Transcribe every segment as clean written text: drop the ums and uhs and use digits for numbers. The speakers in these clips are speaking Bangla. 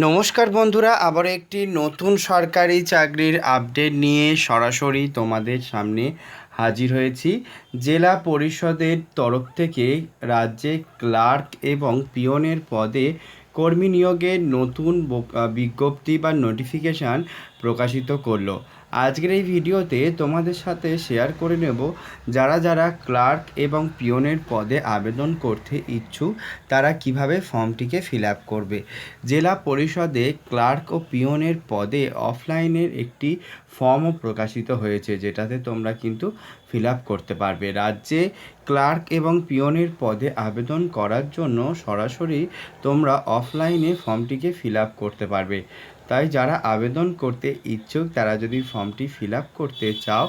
নমস্কার বন্ধুরা, আবার একটি নতুন সরকারি চাকরির আপডেট নিয়ে সরাসরি তোমাদের সামনে হাজির হয়েছি। জেলা পরিষদের তরফ থেকে রাজ্যে ক্লার্ক এবং পিয়নের পদে কর্মী নিয়োগের নতুন বিজ্ঞপ্তি বা নোটিফিকেশান প্রকাশিত করলো। আজকের এই ভিডিওতে তোমাদের সাথে শেয়ার করে নেব যারা যারা ক্লার্ক এবং পিয়নের পদে আবেদন করতে ইচ্ছুক তারা কিভাবে ফর্মটিকে ফিল আপ করবে। জেলা পরিষদে ক্লার্ক ও পিয়নের পদে অফলাইনের একটি ফর্মও প্রকাশিত হয়েছে, যেটাতে তোমরা কিন্তু ফিল আপ করতে পারবে। রাজ্যে ক্লার্ক এবং পিয়নের পদে আবেদন করার জন্য সরাসরি তোমরা অফলাইনে ফর্মটিকে ফিল আপ করতে পারবে। তাই যারা আবেদন করতে ইচ্ছুক তারা যদি ফর্মটি ফিল আপ করতে চাও,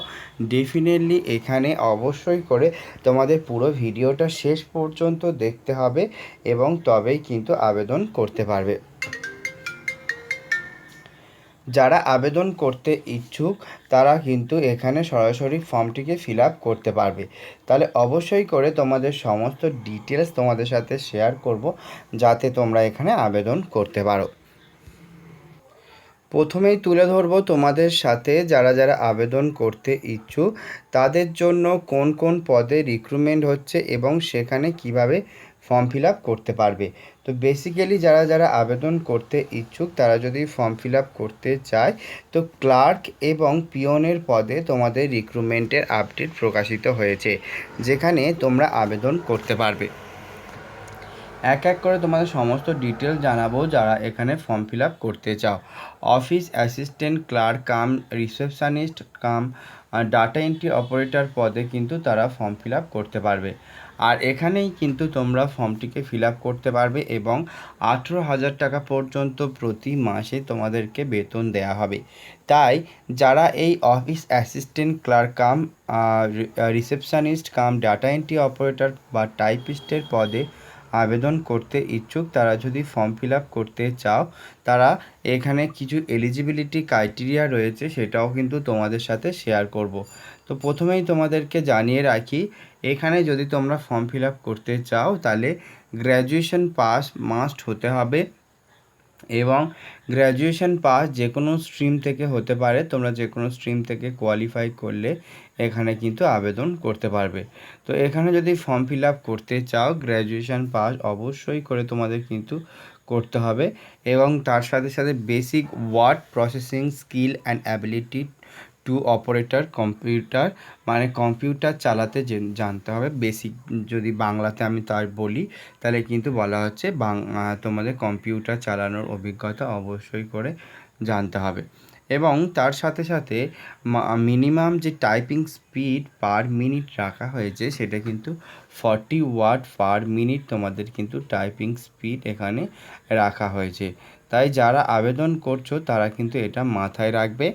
ডেফিনেটলি এখানে অবশ্যই করে তোমাদের পুরো ভিডিওটা শেষ পর্যন্ত দেখতে হবে এবং তবেই কিন্তু আবেদন করতে পারবে। যারা আবেদন করতে ইচ্ছুক তারা কিন্তু এখানে সরাসরি ফর্মটিকে ফিল আপ করতে পারবে। তাহলে অবশ্যই করে তোমাদের সমস্ত ডিটেলস তোমাদের সাথে শেয়ার করব, যাতে তোমরা এখানে আবেদন করতে পারো। প্রথমেই তুলে ধরবো তোমাদের সাথে যারা যারা আবেদন করতে ইচ্ছুক তাদের জন্য কোন কোন পদে রিক্রুটমেন্ট হচ্ছে এবং সেখানে কিভাবে ফর্ম ফিল আপ করতে পারবে। তো বেসিক্যালি যারা যারা আবেদন করতে ইচ্ছুক তারা যদি ফর্ম ফিল আপ করতে চায় তো ক্লার্ক এবং পিয়নের পদে তোমাদের রিক্রুটমেন্টের আপডেট প্রকাশিত হয়েছে, যেখানে তোমরা আবেদন করতে পারবে। এক এক করে তোমাদের সমস্ত ডিটেলস জানাবো যারা এখানে ফর্ম ফিল আপ করতে চাও। Office assistant clerk cum receptionist cum data entry operator পদে কিন্তু তারা ফর্ম ফিল আপ করতে পারবে। আর এখানেই কিন্তু তোমরা ফর্মটিকে ফিল আপ করতে পারবে এবং 18,000 টাকা পর্যন্ত প্রতি মাসে তোমাদেরকে বেতন দেওয়া হবে। তাই যারা এই office assistant clerk cum receptionist cum data entry operator বা টাইপিস্টের পদে আবেদন করতে ইচ্ছুক তারা যদি ফর্ম ফিল আপ করতে চাও, তারা এখানে কিছু এলিজিবিলিটি ক্রাইটেরিয়া রয়েছে, সেটাও কিন্তু তোমাদের সাথে শেয়ার করব। তো প্রথমেই তোমাদেরকে জানিয়ে রাখি, এখানে যদি তোমরা ফর্ম ফিল আপ করতে চাও তাহলে গ্র্যাজুয়েশন পাস মাস্ট হতে হবে এবং গ্র্যাজুয়েশন পাস যে কোনো স্ট্রিম থেকে হতে পারে। তোমরা যে কোনো স্ট্রিম থেকে কোয়ালিফাই করলে এখানে কিন্তু আবেদন করতে পারবে। তো এখানে যদি ফর্ম ফিল আপ করতে চাও গ্র্যাজুয়েশন পাস অবশ্যই করে তোমাদের কিন্তু করতে হবে এবং তার সাথে সাথে basic word processing skill and ability to operator computer, মানে কম্পিউটার চালাতে জানতে হবে। বেসিক যদি বাংলাতে আমি তার বলি তাহলে কিন্তু বলা হচ্ছে তোমাদের কম্পিউটার চালানোর অভিজ্ঞতা অবশ্যই করে জানতে হবে এবং তার সাথে সাথে মিনিমাম যে টাইপিং স্পিড পার মিনিট রাখা হয়েছে সেটা কিন্তু 40 ওয়ার্ড পার মিনিট তোমাদের কিন্তু টাইপিং স্পিড এখানে রাখা হয়েছে। তাই যারা আবেদন করছো তারা কিন্তু এটা মাথায় রাখবে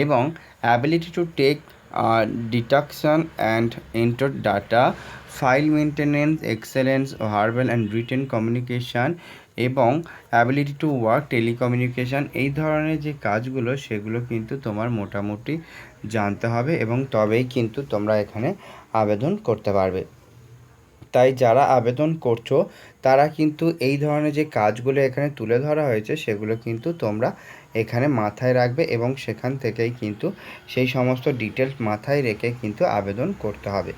এবং ability to take detection and enter data, file maintenance, excellence, verbal and written communication এবং অ্যাবিলিটি টু ওয়ার্ক টেলিকমিউনিকেশান, এই ধরনের যে কাজগুলো সেগুলো কিন্তু তোমার মোটামুটি জানতে হবে এবং তবেই কিন্তু তোমরা এখানে আবেদন করতে পারবে। তাই যারা আবেদন করছো তারা কিন্তু এই ধরনের যে কাজগুলো এখানে তুলে ধরা হয়েছে সেগুলো কিন্তু তোমরা এখানে মাথায় রাখবে এবং সেখান থেকেই কিন্তু সেই সমস্ত ডিটেলস মাথায় রেখে কিন্তু আবেদন করতে হবে।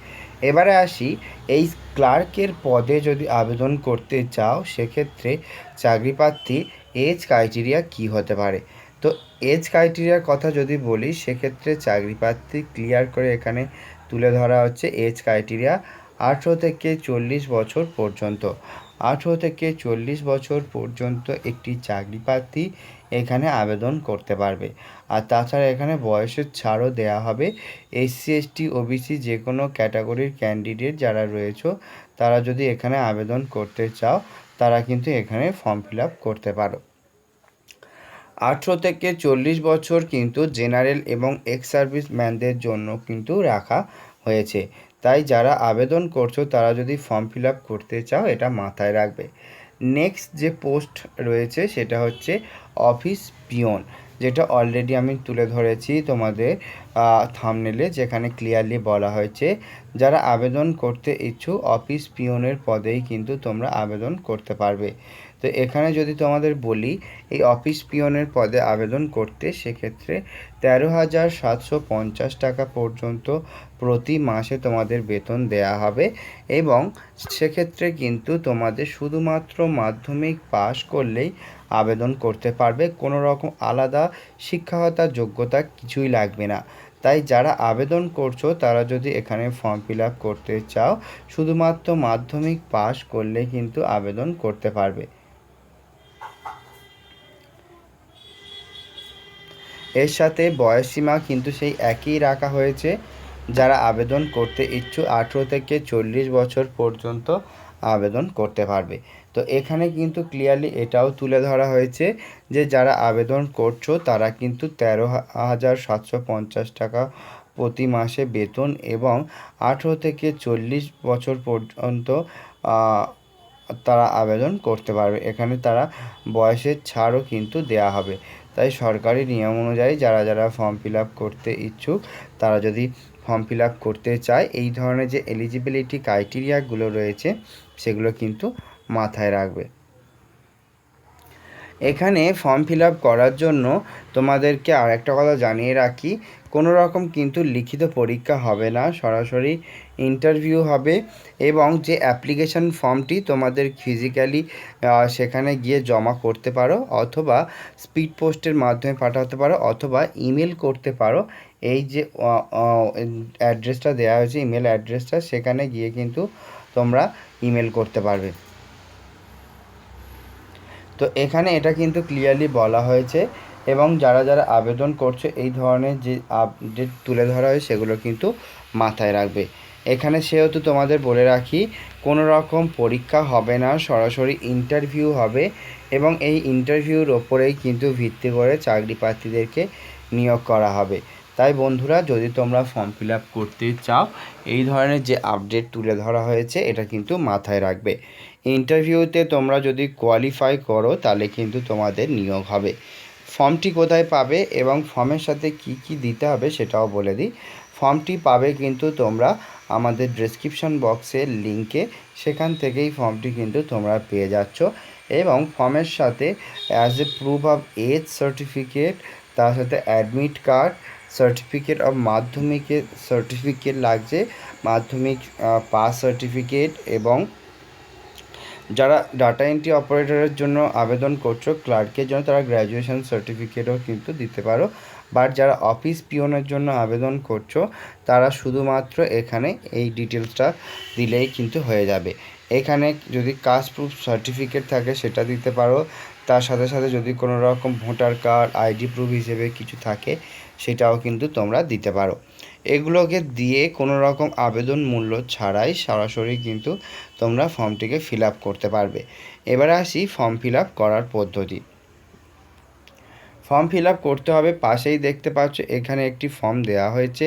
এবারে আসি, এই ক্লার্কের পদে যদি আবেদন করতে চাও সেক্ষেত্রে চাকরি প্রার্থীর এজ ক্রাইটেরিয়া কী হতে পারে। তো এজ ক্রাইটেরিয়ার কথা যদি বলি সেক্ষেত্রে চাকরি প্রার্থী ক্লিয়ার করে এখানে তুলে ধরা হচ্ছে এজ ক্রাইটেরিয়া 18 থেকে 40 বছর পর্যন্ত। 18 থেকে 40 বছর পর্যন্ত একটি চাকরি প্রার্থী এখানে আবেদন করতে পারবে। আর তাছাড়া এখানে বয়সের ছাড়ও দেওয়া হবে। এসসি এসটি ওবিসি যে কোনো ক্যাটাগরির ক্যান্ডিডেট যারা রয়েছে তারা যদি এখানে আবেদন করতে চাও তারা কিন্তু এখানে ফর্ম ফিল আপ করতে পারো। 18 থেকে 40 বছর কিন্তু জেনারেল এবং এক্স সার্ভিস ম্যানদের জন্য কিন্তু রাখা হয়েছে। তাই যারা আবেদন করছো তারা যদি ফর্ম ফিল আপ করতে চাও এটা মাথায় রাখবে। নেক্সট যে পোস্ট রয়েছে সেটা হচ্ছে অফিস পিয়ন, যেটা অলরেডি আমি তুলে ধরেছি তোমাদের থাম্বনেলে, যেখানে ক্লিয়ারলি বলা হয়েছে যারা আবেদন করতে ইচ্ছুক অফিস পিয়নের পদেই কিন্তু তোমরা আবেদন করতে পারবে। তো এখানে যদি তোমাদের বলি এই অফিস পিয়নের পদে আবেদন করতে, সেক্ষেত্রে 13,750 টাকা পর্যন্ত প্রতি মাসে তোমাদের বেতন দেয়া হবে এবং সেক্ষেত্রে কিন্তু তোমাদের শুধুমাত্র মাধ্যমিক পাশ করলেই আবেদন করতে পারবে, কোনো রকম আলাদা শিক্ষাগত যোগ্যতা কিছুই লাগবে না। তাই যারা আবেদন করছো তারা যদি এখানে ফর্ম ফিল আপ করতে চাও, শুধুমাত্র মাধ্যমিক পাশ করলে কিন্তু আবেদন করতে পারবে। এর সাথে বয়সসীমা কিন্তু সেই একই রাখা হয়েছে, যারা আবেদন করতে ইচ্ছুক 18 থেকে 40 বছর পর্যন্ত আবেদন করতে পারবে। তো এখানে কিন্তু ক্লিয়ারলি এটাও তুলে ধরা হয়েছে যে যারা আবেদন করছো তারা কিন্তু 13,750 টাকা প্রতি মাসে বেতন এবং 18 থেকে 40 বছর পর্যন্ত তারা আবেদন করতে পারবে। এখানে তারা বয়সের ছাড়ও কিন্তু দেয়া হবে। তাই সরকারি নিয়ম অনুযায়ী যারা যারা ফর্ম ফিল আপ করতে ইচ্ছুক তারা যদি ফর্ম ফিল আপ করতে চায়, এই ধরনের যে এলিজিবিলিটি ক্রাইটেরিয়াগুলো রয়েছে সেগুলো কিন্তু মাথায় রাখবে। এখানে ফর্ম ফিল আপ করার জন্য তোমাদেরকে আর একটা কথা জানিয়ে রাখি, কোনো রকম কিন্তু লিখিত পরীক্ষা হবে না, সরাসরি ইন্টারভিউ হবে এবং যে অ্যাপ্লিকেশান ফর্মটি তোমাদের ফিজিক্যালি সেখানে গিয়ে জমা করতে পারো, অথবা স্পিড পোস্টের মাধ্যমে পাঠাতে পারো, অথবা ইমেল করতে পারো। এই যে অ্যাড্রেসটা দেওয়া হয়েছে, ইমেল অ্যাড্রেসটা, সেখানে গিয়ে কিন্তু তোমরা ইমেল করতে পারবে। তো এখানে এটা কিন্তু ক্লিয়ারলি বলা হয়েছে এবং যারা যারা আবেদন করছে এই ধরনের যে আপডেট তুলে ধরা হয় সেগুলো কিন্তু মাথায় রাখবে। এখানে সেহেতু তোমাদের বলে রাখি, কোনো রকম পরীক্ষা হবে না, সরাসরি ইন্টারভিউ হবে এবং এই ইন্টারভিউর ওপরেই কিন্তু ভিত্তি করে চাকরি প্রার্থীদেরকে নিয়োগ করা হবে। তাই বন্ধুরা, যদি তোমরা ফর্ম ফিল আপ করতে চাও, এই ধরনের যে আপডেট তুলে ধরা হয়েছে এটা কিন্তু মাথায় রাখবে। ইন্টারভিউতে তোমরা যদি কোয়ালিফাই করো তাহলে কিন্তু তোমাদের নিয়োগ হবে। ফর্মটি কোথায় পাবে এবং ফর্মের সাথে কি কি দিতে হবে সেটাও বলে দিই। ফর্মটি পাবে কিন্তু তোমরা আমাদের ডেসক্রিপশন বক্সের লিঙ্কে, সেখান থেকেই ফর্মটি কিন্তু তোমরা পেয়ে যাচ্ছ এবং ফর্মের সাথে as a proof of age certificate, তার সাথে অ্যাডমিট কার্ড, সার্টিফিকেট অফ মাধ্যমিকের সার্টিফিকেট লাগছে, মাধ্যমিক পাস সার্টিফিকেট, এবং যারা ডাটা এন্ট্রি অপারেটরের জন্য আবেদন করছো ক্লার্কের জন্য, তারা গ্র্যাজুয়েশন সার্টিফিকেটও কিন্তু দিতে পারো। বাট যারা অফিস পিওনের জন্য আবেদন করছো তারা শুধুমাত্র এখানে এই ডিটেলসটা দিলেই কিন্তু হয়ে যাবে। এখানে যদি কাস্ট প্রুফ সার্টিফিকেট থাকে সেটা দিতে পারো, তার সাথে সাথে যদি কোনো রকম ভোটার কার্ড, আইডি প্রুফ হিসেবে কিছু থাকে সেটাও কিন্তু তোমরা দিতে পারো। এগুলোকে দিয়ে কোনো রকম আবেদন মূল্য ছাড়াই সরাসরি কিন্তু তোমরা ফর্মটিকে ফিল আপ করতে পারবে। এবারে আসি ফর্ম ফিল আপ করার পদ্ধতি। ফর্ম ফিল আপ করতে হবে, পাশেই দেখতে পাচ্ছ এখানে একটি ফর্ম দেওয়া হয়েছে।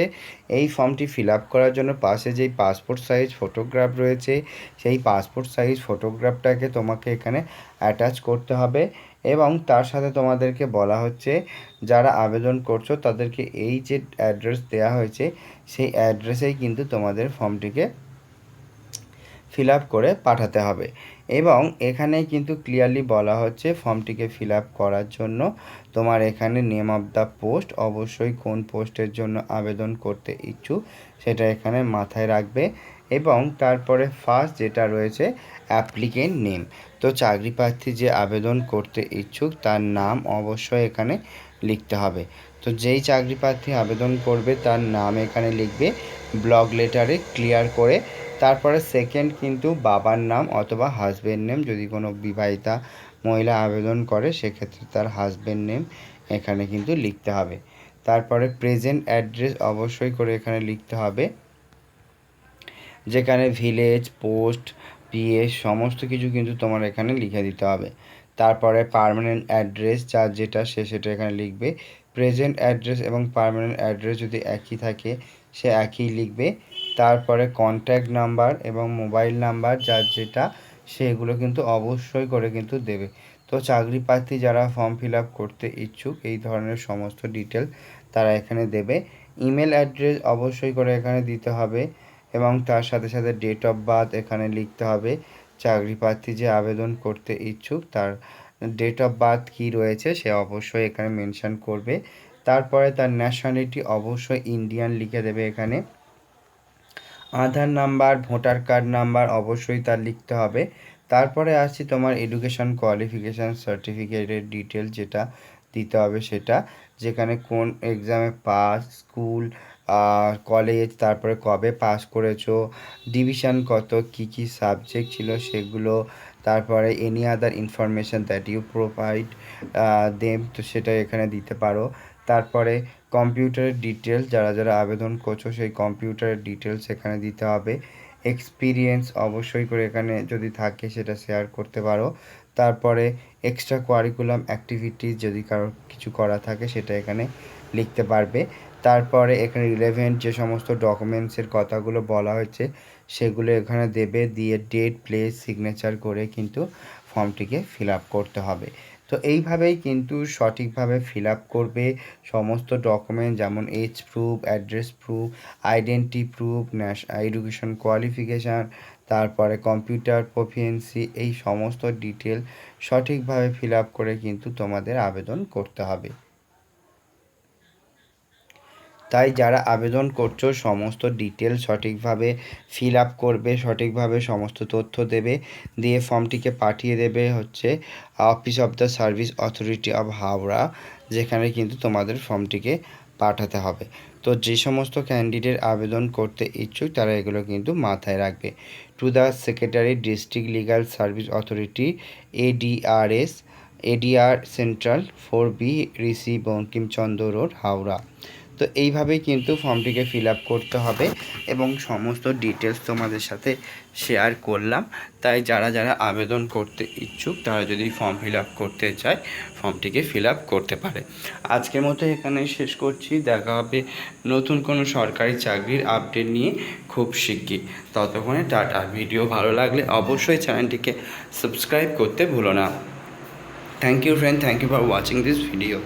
এই ফর্মটি ফিল আপ করার জন্য পাশে যেই পাসপোর্ট সাইজ ফটোগ্রাফ রয়েছে সেই পাসপোর্ট সাইজ ফটোগ্রাফটাকে তোমাকে এখানে অ্যাটাচ করতে হবে এবং তার সাথে তোমাদেরকে বলা হচ্ছে যারা আবেদন করছো তাদেরকে এই যে অ্যাড্রেস দেওয়া হয়েছে সেই অ্যাড্রেসেই কিন্তু তোমাদের ফর্মটিকে ফিল আপ করে পাঠাতে হবে এবং এখানে কিন্তু ক্লিয়ারলি বলা হচ্ছে ফর্মটিকে ফিল আপ করার জন্য তোমার এখানে নেম অফ দ্য পোস্ট, অবশ্যই কোন পোস্টের জন্য আবেদন করতে ইচ্ছুক সেটা এখানে মাথায় রাখবে এবং তারপরে ফার্স্ট যেটা রয়েছে অ্যাপ্লিকেন্ট নেম। তো চাকরি প্রার্থী যে আবেদন করতে ইচ্ছুক তার নাম অবশ্যই এখানে লিখতে হবে। তো যেই চাকরি প্রার্থী আবেদন করবে তার নাম এখানে লিখবে ব্লক লেটারে ক্লিয়ার করে। তারপরে সেকেন্ড কিন্তু বাবার নাম অথবা হাজব্যান্ড নেম, যদি কোনো বিবাহিতা মহিলা আবেদন করে সেক্ষেত্রে তার হাজব্যান্ড নেম এখানে কিন্তু লিখতে হবে। তারপরে প্রেজেন্ট অ্যাড্রেস অবশ্যই করে এখানে লিখতে হবে, যেখানে ভিলেজ, পোস্ট, পিএস সমস্ত কিছু কিন্তু তোমার এখানে লিখে দিতে হবে। তারপরে পার্মানেন্ট অ্যাড্রেস যার যেটা সেটা এখানে লিখবে। প্রেজেন্ট অ্যাড্রেস এবং পার্মানেন্ট অ্যাড্রেস যদি একই থাকে সে একই লিখবে। তারপরে কন্ট্যাক্ট নাম্বার এবং মোবাইল নাম্বার যার যেটা সেগুলো কিন্তু অবশ্যই করে কিন্তু দেবে। তো চাকরি প্রার্থী যারা ফর্ম ফিল আপ করতে ইচ্ছুক এই ধরনের সমস্ত ডিটেল তারা এখানে দেবে। ইমেল অ্যাড্রেস অবশ্যই করে এখানে দিতে হবে এবং তার সাথে সাথে ডেট অফ বার্থ এখানে লিখতে হবে। চাকরি প্রার্থী যে আবেদন করতে ইচ্ছুক তার ডেট অফ বার্থ কী রয়েছে সে অবশ্যই এখানে মেনশন করবে। তারপরে তার ন্যাশনালিটি অবশ্যই ইন্ডিয়ান লিখে দেবে এখানে। আধার নাম্বার, ভোটার কার্ড নাম্বার অবশ্যই তার লিখতে হবে। তারপরে আসছি তোমার এডুকেশন কোয়ালিফিকেশান সার্টিফিকেটের ডিটেল যেটা দিতে হবে সেটা, যেখানে কোন এক্সামে পাস, স্কুল, কলেজ, তারপরে কবে পাস করেছো, ডিভিশন কত, কী কী সাবজেক্ট ছিল সেগুলো, তারপরে any other information that you provide them, তো সেটা এখানে দিতে পারো। তারপরে কম্পিউটারের ডিটেলস, যারা যারা আবেদন করছো সেই কম্পিউটারের ডিটেলস এখানে দিতে হবে। এক্সপিরিয়েন্স অবশ্যই করে এখানে যদি থাকে সেটা শেয়ার করতে পারো। তারপরে এক্সট্রা কারিকুলাম অ্যাক্টিভিটিস যদি কারোর কিছু করা থাকে সেটা এখানে লিখতে পারবে। তারপরে এখানে রিলেভেন্ট যে সমস্ত ডকুমেন্টসের কথাগুলো বলা হয়েছে সেগুলো এখানে দেবে, দিয়ে ডেট, প্লেস, সিগনেচার করে কিন্তু ফর্মটিকে ফিল আপ করতে হবে। তো এইভাবেই কিন্তু সঠিকভাবে ফিল আপ করবে সমস্ত ডকুমেন্ট, যেমন age proof, address proof, identity proof, education qualification, তারপরে কম্পিউটার প্রফিয়েন্সি, এই সমস্ত ডিটেল সঠিকভাবে ফিল আপ করে কিন্তু তোমাদের আবেদন করতে হবে। তাই যারা আবেদন করছো সমস্ত ডিটেল সঠিকভাবে ফিল আপ করবে, সঠিকভাবে সমস্ত তথ্য দেবে, দিয়ে ফর্মটিকে পাঠিয়ে দেবে হচ্ছে office of the service authority of Howrah, যেখানে কিন্তু তোমাদের ফর্মটিকে পাঠাতে হবে। তো যে সমস্ত ক্যান্ডিডেট আবেদন করতে ইচ্ছুক তারা এগুলো কিন্তু মাথায় রাখবে। To the secretary district legal service authority ADRS, ADR central 4B Rishi Bankimchandra road, Howrah. তো এইভাবেই কিন্তু ফর্মটিকে ফিল আপ করতে হবে এবং সমস্ত ডিটেলস তোমাদের সাথে শেয়ার করলাম। তাই যারা যারা আবেদন করতে ইচ্ছুক তারা যদি ফর্ম ফিল আপ করতে চায় ফর্মটিকে ফিল আপ করতে পারে। আজকের মতো এখানেই শেষ করছি, দেখা হবে নতুন কোনো সরকারি চাকরির আপডেট নিয়ে খুব শিগগির। ততক্ষণে টাটা। ভিডিও ভালো লাগলে অবশ্যই চ্যানেলটিকে সাবস্ক্রাইব করতে ভুলো না। Thank you friend, thank you for watching this video.